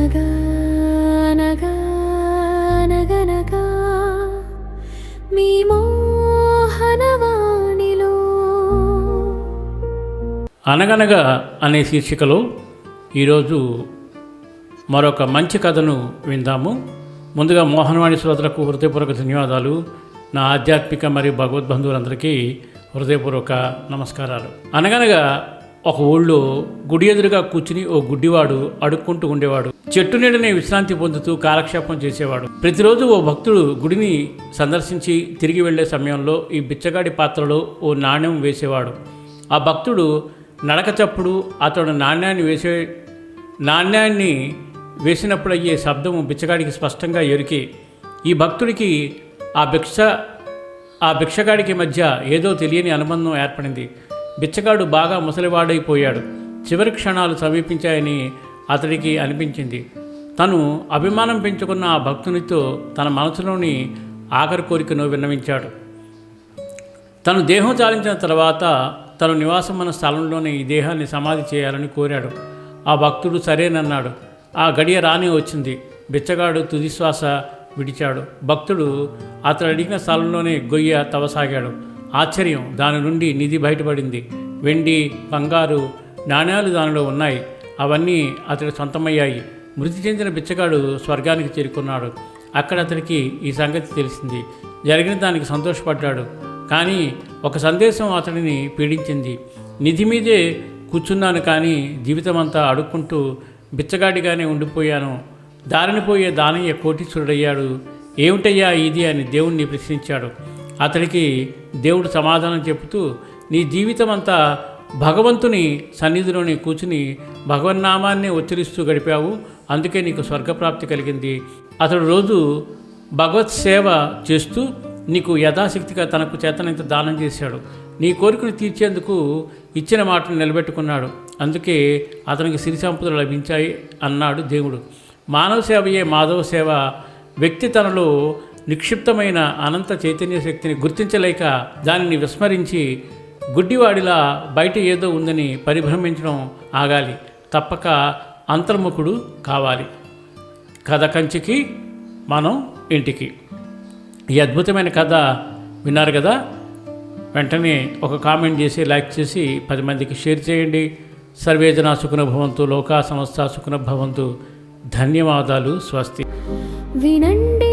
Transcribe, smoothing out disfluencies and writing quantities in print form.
అనగా అనగా అనగనగా మీ మోహనవాణిలో. అనగనగా అనే శీర్షికలో ఈరోజు మరొక మంచి కథను విందాము. ముందుగా మోహనవాణి శ్రోతలకు హృదయపూర్వక ధన్యవాదాలు. నా ఆధ్యాత్మిక మరియు భగవద్బంధువులందరికీ హృదయపూర్వక నమస్కారాలు. అనగనగా ఒక ఊళ్ళో గుడి ఎదురుగా కూర్చుని ఓ గుడ్డివాడు అడుక్కుంటూ ఉండేవాడు. చెట్టు నీడనే విశ్రాంతి పొందుతూ కాలక్షేపం చేసేవాడు. ప్రతిరోజు ఓ భక్తుడు గుడిని సందర్శించి తిరిగి వెళ్లే సమయంలో ఈ బిచ్చగాడి పాత్రలో ఓ నాణ్యం వేసేవాడు. ఆ భక్తుడు నడక చప్పుడు అతడు నాణ్యాన్ని వేసినప్పుడు అయ్యే శబ్దము బిచ్చగాడికి స్పష్టంగా ఎరికే. ఈ భక్తుడికి ఆ భిక్షగాడికి మధ్య ఏదో తెలియని అనుబంధం ఏర్పడింది. బిచ్చగాడు బాగా ముసలివాడైపోయాడు. చివరి క్షణాలు సమీపించాయని అతడికి అనిపించింది. తను అభిమానం పెంచుకున్న ఆ భక్తునితో తన మనసులోని ఆఖరి కోరికను విన్నవించాడు. తను దేహం చాలించిన తర్వాత తను నివాసం ఉన్న స్థలంలోనే ఈ దేహాన్ని సమాధి చేయాలని కోరాడు. ఆ భక్తుడు సరేనన్నాడు. ఆ గడియ రానే వచ్చింది. బిచ్చగాడు తుదిశ్వాస విడిచాడు. భక్తుడు అతడు అడిగిన స్థలంలోనే గొయ్య తవ్వసాగాడు. ఆశ్చర్యం, దాని నుండి నిధి బయటపడింది. వెండి, బంగారు నాణ్యాలు దానిలో ఉన్నాయి. అవన్నీ అతడి సొంతమయ్యాయి. మృతి చెందిన బిచ్చగాడు స్వర్గానికి చేరుకున్నాడు. అక్కడ అతడికి ఈ సంగతి తెలిసింది. జరిగిన దానికి సంతోషపడ్డాడు. కానీ ఒక సందేశం అతడిని పీడించింది. నిధి మీదే కూర్చున్నాను, కానీ జీవితమంతా అడుక్కుంటూ బిచ్చగాడిగానే ఉండిపోయాను. దారిని పోయే దానయ్య కోటీశ్వరుడయ్యాడు. ఏమిటయ్యా ఇది అని దేవుణ్ణి ప్రశ్నించాడు. అతడికి దేవుడు సమాధానం చెబుతూ, నీ జీవితమంతా భగవంతుని సన్నిధిలోని కూర్చుని భగవన్నామాన్ని ఉచ్చరిస్తూ గడిపావు, అందుకే నీకు స్వర్గప్రాప్తి కలిగింది. అతడు రోజు భగవత్ సేవ చేస్తూ నీకు యథాశక్తిగా తనకు చేతనంత దానం చేశాడు. నీ కోరికను తీర్చేందుకు ఇచ్చిన మాటను నిలబెట్టుకున్నాడు. అందుకే అతనికి సిరి సంపదలు లభించాయి అన్నాడు దేవుడు. మానవ సేవయే మాధవ సేవ. వ్యక్తి తనలో నిక్షిప్తమైన అనంత చైతన్య శక్తిని గుర్తించలేక దానిని విస్మరించి గుడ్డివాడిలా బయట ఏదో ఉందని పరిభ్రమించడం ఆగాలి. తప్పక అంతర్ముఖుడు కావాలి. కథ కంచికి మనం ఇంటికి. ఈ అద్భుతమైన కథ విన్నారు కదా. వెంటనే ఒక కామెంట్ చేసి, లైక్ చేసి 10 మందికి షేర్ చేయండి. సర్వే జనా సుఖినో భవంతు, లోకా సమస్తా సుఖినో భవంతు. ధన్యవాదాలు. స్వస్తి. వినండి